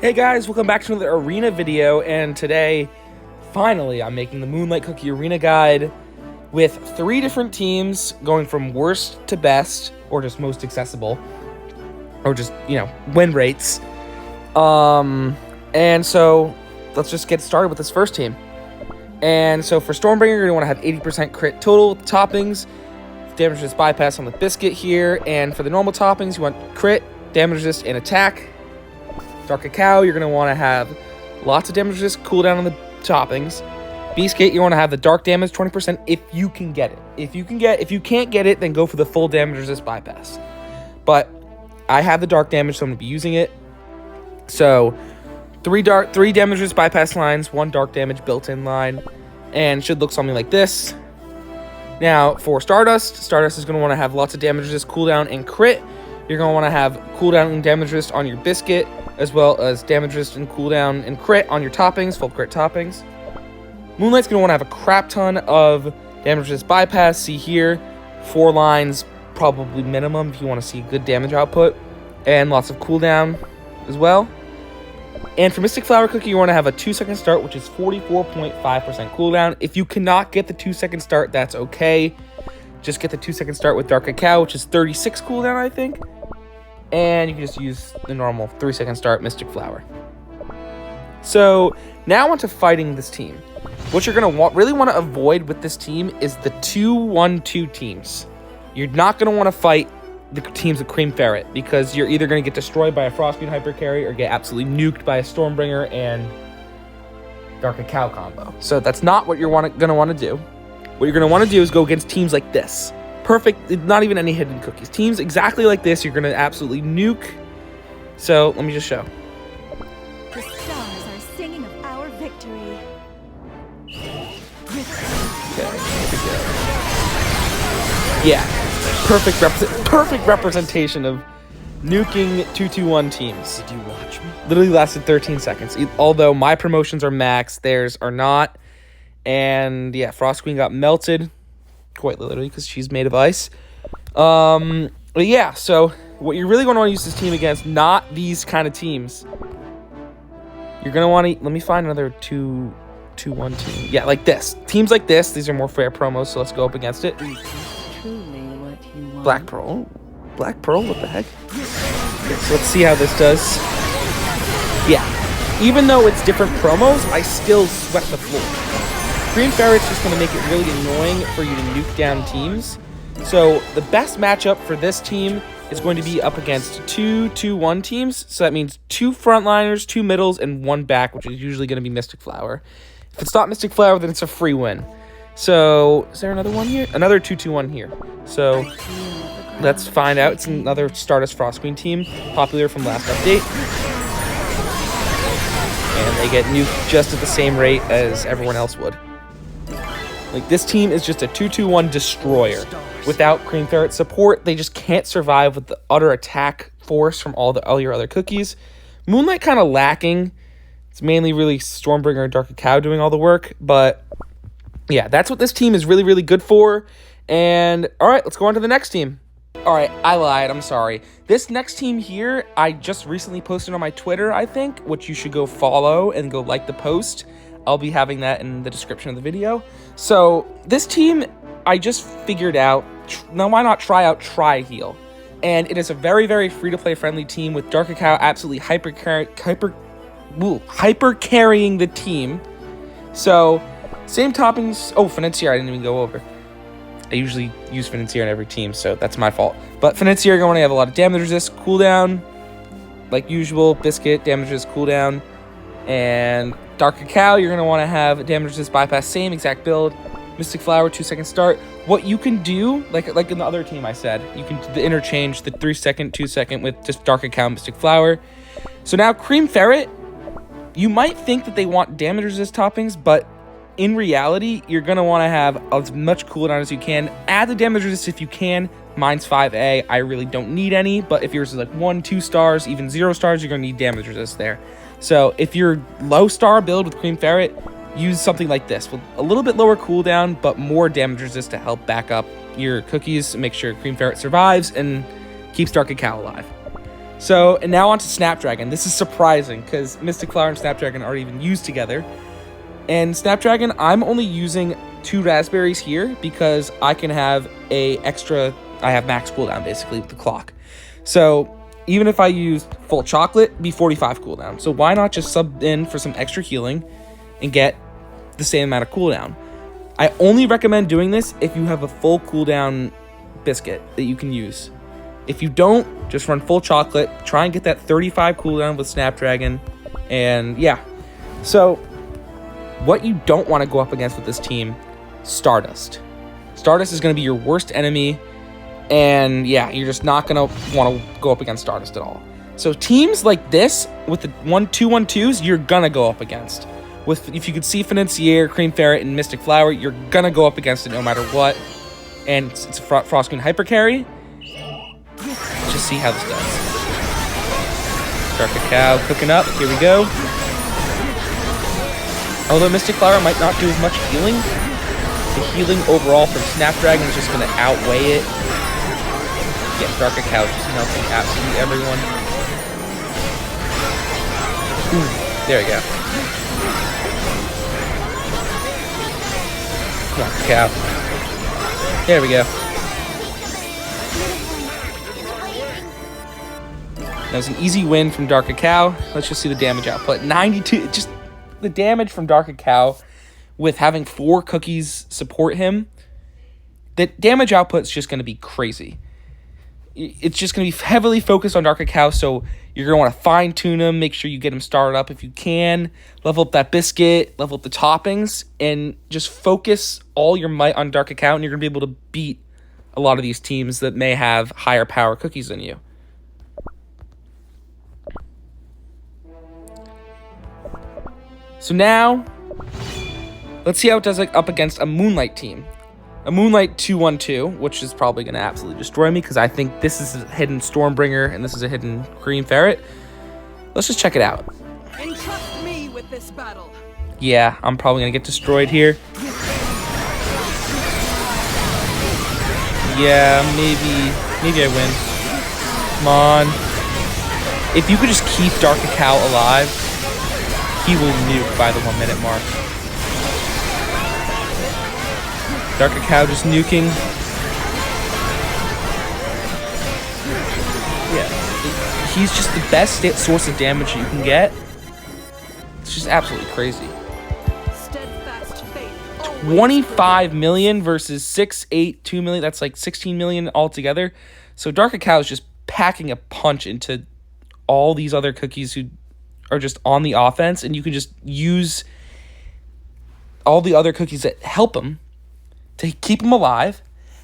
Hey guys, welcome back to another arena video, and today, finally, I'm making the Moonlight Cookie Arena Guide with 3 different teams going from worst to best, or just most accessible, or just, win rates. And so, let's just get started with this first team. And so for Stormbringer, you're going to want to have 80% crit total with toppings, damage resist bypass on the biscuit here, and for the normal toppings, you want crit, damage resist, and attack. Dark Cacao, you're going to want to have lots of damage resist, cooldown on the toppings. Beastgate, you want to have the dark damage 20% if you can get it. If you can't get it, then go for the full damage resist bypass. But I have the dark damage, so I'm going to be using it. So 3 damage resist bypass lines, 1 dark damage built-in line, and should look something like this. Now for Stardust is going to want to have lots of damage resist, cooldown, and crit. You're going to want to have cooldown and damage resist on your biscuit, as well as damage resist and cooldown and crit on your toppings, full crit toppings. Moonlight's going to want to have a crap ton of damage resist bypass. See here, 4 lines, probably minimum if you want to see good damage output, and lots of cooldown as well. And for Mystic Flower Cookie, you want to have a 2-second start, which is 44.5% cooldown. If you cannot get the 2-second start, that's okay. Just get the 2-second start with Dark Cacao, which is 36 cooldown, I think. And you can just use the normal 3-second start Mystic Flower. So now on to fighting this team. What you're going to really want to avoid with this team is the 2-1-2 teams. You're not going to want to fight the teams of Cream Ferret, because you're either going to get destroyed by a Frostgreen Hyper Carry or get absolutely nuked by a Stormbringer and Dark Cacao combo. So that's not what you're going to want to do. What you're going to want to do is go against teams like this. Perfect, not even any hidden cookies. Teams exactly like this, you're going to absolutely nuke. So let me just show. The stars are singing of our victory. Okay, here we go. Yeah, perfect representation of nuking 2-2-1 teams. Did you watch me? Literally lasted 13 seconds. Although my promotions are max, theirs are not. And yeah, Frost Queen got melted, quite literally, because she's made of ice. But yeah, so what you're really going to want to use this team against, not these kind of teams. You're going to want to, let me find another 2-1 team. Yeah, like this. Teams like this, these are more fair promos, so let's go up against it. Black Pearl. Black Pearl, what the heck? Okay, so let's see how this does. Yeah, even though it's different promos, I still sweat the floor. Green Ferret's just going to make it really annoying for you to nuke down teams. So the best matchup for this team is going to be up against 2-2-1 teams. So that means 2 frontliners, 2 middles, and 1 back, which is usually going to be Mystic Flower. If it's not Mystic Flower, then it's a free win. So is there another one here? Another 2-2-1 here. So let's find out. It's another Stardust Frost Queen team, popular from last update. And they get nuked just at the same rate as everyone else would. Like, this team is just a 2-2-1 destroyer. Without Cream Ferret support, they just can't survive with the utter attack force from all your other cookies. Moonlight kind of lacking. It's mainly really Stormbringer and Dark Cacao doing all the work. But yeah, that's what this team is really, really good for. And all right, let's go on to the next team. All right, I lied. I'm sorry. This next team here, I just recently posted on my Twitter, I think, which you should go follow and go like the post. I'll be having that in the description of the video. So this team, I just figured out, now why not try out Tri-Heal? And it is a very, very free-to-play friendly team with Dark Cacao absolutely hyper carrying the team. So same toppings. Oh, Financier, I didn't even go over. I usually use Financier in every team, so that's my fault. But Financier, you're going to have a lot of damage resist, cooldown, like usual. Biscuit, damage resist, cooldown. And Dark Cacao, you're going to want to have damage resist bypass, same exact build. Mystic Flower, 2-second start. What you can do, like in the other team I said, you can interchange the 3-second, 2-second with just Dark Cacao, Mystic Flower. So now Cream Ferret, you might think that they want damage resist toppings, but in reality, you're going to want to have as much cooldown as you can. Add the damage resist if you can. Mine's 5A. I really don't need any, but if yours is like 1, 2 stars, even 0 stars, you're going to need damage resist there. So if you're low star build with Cream Ferret, use something like this with a little bit lower cooldown, but more damage resist to help back up your cookies and make sure Cream Ferret survives and keeps Dark Cacao alive. So, and now on to Snapdragon. This is surprising because Mystic Flower and Snapdragon aren't even used together. And Snapdragon, I'm only using 2 raspberries here because I can have I have max cooldown basically with the clock. So even if I use full chocolate, it'd be 45 cooldown. So why not just sub in for some extra healing and get the same amount of cooldown? I only recommend doing this if you have a full cooldown biscuit that you can use. If you don't, just run full chocolate. Try and get that 35 cooldown with Snapdragon. And yeah. So what you don't want to go up against with this team, Stardust. Stardust is going to be your worst enemy. And yeah, you're just not going to want to go up against Stardust at all. So teams like this, with the 1-2-1-2s, you're going to go up against. If you could see Financier, Cream Ferret, and Mystic Flower, you're going to go up against it no matter what. And it's a Frost Queen Hyper Carry. Let's just see how this does. Dark Cacao cooking up. Here we go. Although Mystic Flower might not do as much healing, the healing overall from Snapdragon is just going to outweigh it. Yeah, Dark Cacao is just melting absolutely everyone. Ooh, there we go. Come on, Cacao. There we go. That was an easy win from Dark Cacao. Let's just see the damage output. 92, just the damage from Dark Cacao with having 4 cookies support him. The damage output is just going to be crazy. It's just going to be heavily focused on Dark Cacao, so you're going to want to fine-tune him, make sure you get him started up if you can, level up that biscuit, level up the toppings, and just focus all your might on Dark Cacao, and you're going to be able to beat a lot of these teams that may have higher power cookies than you. So now, let's see how it does up against a Moonlight team. A Moonlight 2-1-2, which is probably going to absolutely destroy me because I think this is a hidden Stormbringer and this is a hidden Cream Ferret. Let's just check it out. Entrust me with this battle. Yeah, I'm probably going to get destroyed here. Yeah, maybe I win. Come on. If you could just keep Dark Cacao alive, he will nuke by the 1 minute mark. Dark Cacao just nuking. Yeah, he's just the best source of damage you can get. It's just absolutely crazy. Steadfast faith. 25 million versus 2 million. That's like 16 million altogether. So Dark Cacao is just packing a punch into all these other cookies who are just on the offense, and you can just use all the other cookies that help him to keep him alive,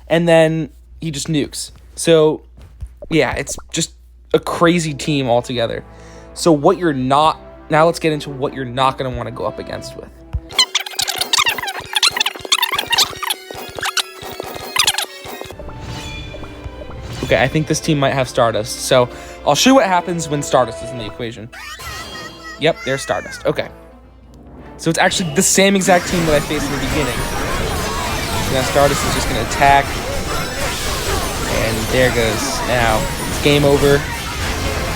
and then he just nukes. So yeah, it's just a crazy team altogether. So what you're not, now let's get into what you're not going to want to go up against with. Okay, I think this team might have Stardust. So I'll show you what happens when Stardust is in the equation. Yep, there's Stardust. Okay. So it's actually the same exact team that I faced in the beginning. So now Stardust is just going to attack. And there goes. Now, it's game over.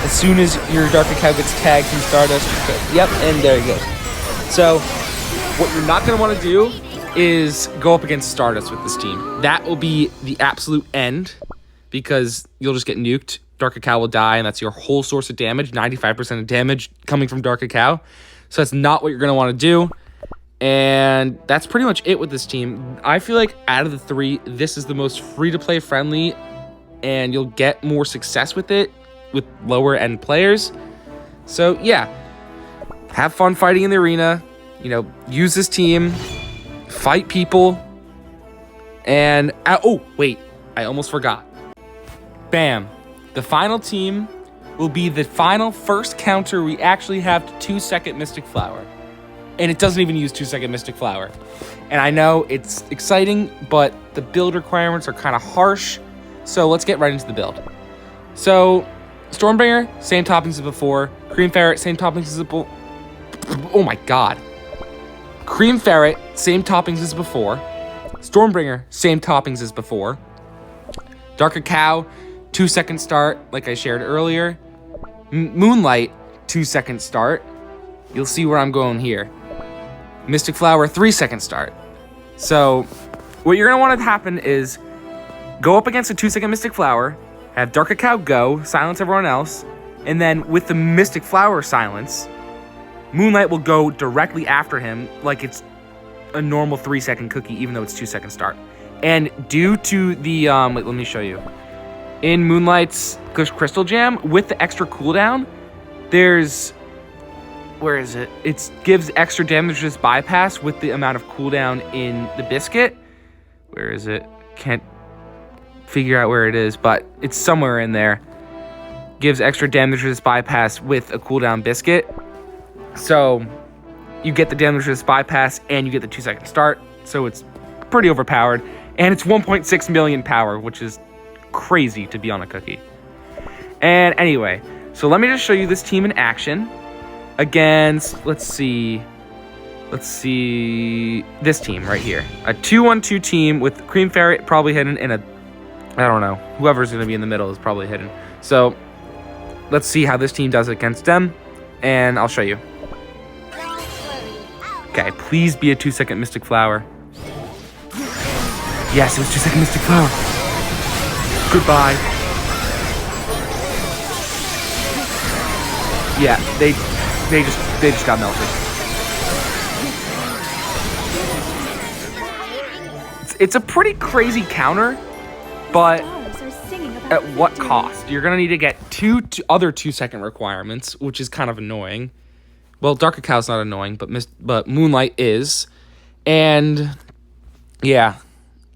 As soon as your Dark Cacao gets tagged from Stardust, yep, and there he goes. So what you're not going to want to do is go up against Stardust with this team. That will be the absolute end because you'll just get nuked. Dark Cacao will die, and that's your whole source of damage, 95% of damage coming from Dark Cacao. So that's not what you're going to want to do. And that's pretty much it with this team. I feel like out of the 3, this is the most free-to-play friendly, and you'll get more success with it with lower-end players. So, yeah. Have fun fighting in the arena. You know, use this team. Fight people. And, oh, wait. I almost forgot. Bam. The final team will be the final first counter we actually have to 2-second Mystic Flower. And it doesn't even use 2-second Mystic Flower. And I know it's exciting, but the build requirements are kind of harsh. So let's get right into the build. So, Stormbringer, same toppings as before. Cream Ferret, same toppings as before. Oh my god. Cream Ferret, same toppings as before. Stormbringer, same toppings as before. Dark Cacao, 2-second start, like I shared earlier. Moonlight, 2-second start. You'll see where I'm going here. Mystic Flower, 3-second start. So what you're going to want to happen is go up against a 2-second Mystic Flower, have Dark Cacao go, silence everyone else, and then with the Mystic Flower silence, Moonlight will go directly after him like it's a normal 3-second cookie, even though it's 2-second start. And due to the, wait, let me show you. In Moonlight's Crystal Jam, with the extra cooldown, there's, where is it? It gives extra damage resist bypass with the amount of cooldown in the biscuit. Where is it? Can't figure out where it is, but it's somewhere in there. Gives extra damage resist bypass with a cooldown biscuit. So you get the damage resist bypass and you get the 2-second start. So it's pretty overpowered. And it's 1.6 million power, which is crazy to be on a cookie. And anyway, so let me just show you this team in action against, let's see, this team right here. A 2-1-2 team with Cream Fairy probably hidden and I don't know, whoever's going to be in the middle is probably hidden. So let's see how this team does against them, and I'll show you. Okay, please be a 2-second Mystic Flower. Yes, it was 2-second Mystic Flower. Goodbye. Yeah, they just got melted. It's a pretty crazy counter, but at what cost? You're gonna need to get two other 2-second requirements, which is kind of annoying. Well, Dark Cacao's not annoying, but Moonlight is, and yeah.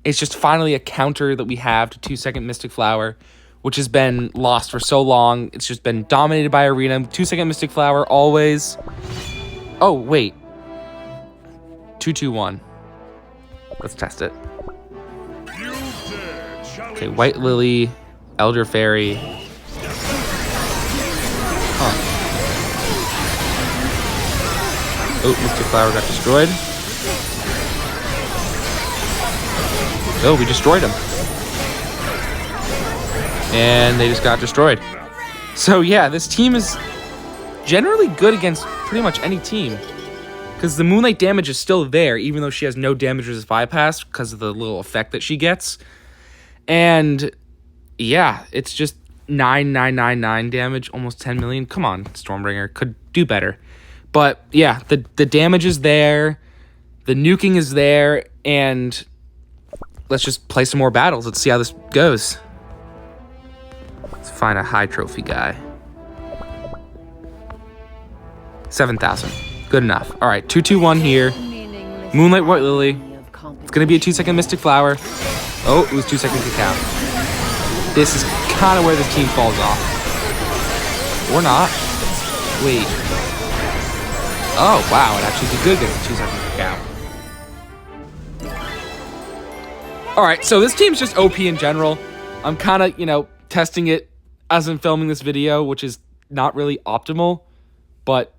It's just finally a counter that we have to 2-second Mystic Flower, which has been lost for so long. It's just been dominated by Arena. 2-second Mystic Flower, always. Oh, wait. 2-2-1. Let's test it. Okay, White Lily, Elder Fairy. Huh. Oh, Mystic Flower got destroyed. Oh, we destroyed them. And they just got destroyed. So yeah, this team is generally good against pretty much any team. Because the Moonlight damage is still there, even though she has no damage resist bypass because of the little effect that she gets. And yeah, it's just 9,999 damage, almost 10 million. Come on, Stormbringer, could do better. But yeah, the damage is there. The nuking is there. And let's just play some more battles. Let's see how this goes. Let's find a high trophy guy. 7,000. Good enough. All right, 2-2-1 here. Moonlight, White Lily. It's going to be a 2-second Mystic Flower. Oh, it was 2-second Cacao. This is kind of where this team falls off. Or not. Wait. Oh, wow. It actually did good against 2-second Cacao. Alright, so this team's just OP in general. I'm kind of, testing it as I'm filming this video, which is not really optimal, but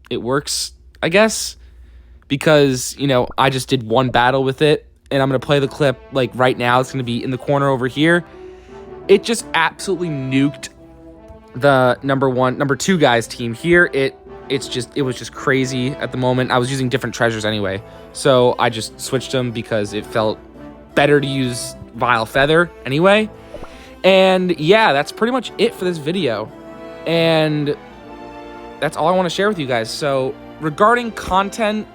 it works, I guess, because, I just did one battle with it, and I'm going to play the clip, right now. It's going to be in the corner over here. It just absolutely nuked the number 2 guy's team here. It was just crazy at the moment. I was using different treasures anyway, so I just switched them because it felt better to use Vile Feather anyway. And yeah, that's pretty much it for this video. And that's all I want to share with you guys. So regarding content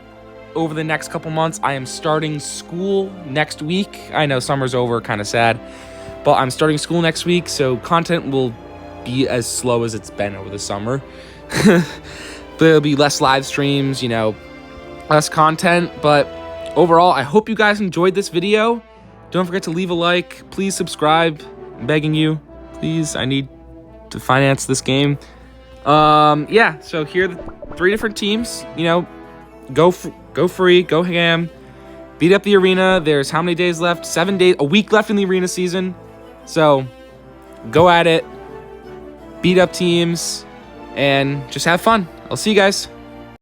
over the next couple months, I am starting school next week. I know summer's over, kind of sad, but I'm starting school next week, so content will be as slow as it's been over the summer. There'll be less live streams, less content, but overall, I hope you guys enjoyed this video. Don't forget to leave a like. Please subscribe. I'm begging you. Please, I need to finance this game. Yeah, so here are the 3 different teams. Go free, go ham. Beat up the arena. There's how many days left? 7 days, a week left in the arena season. So go at it. Beat up teams and just have fun. I'll see you guys.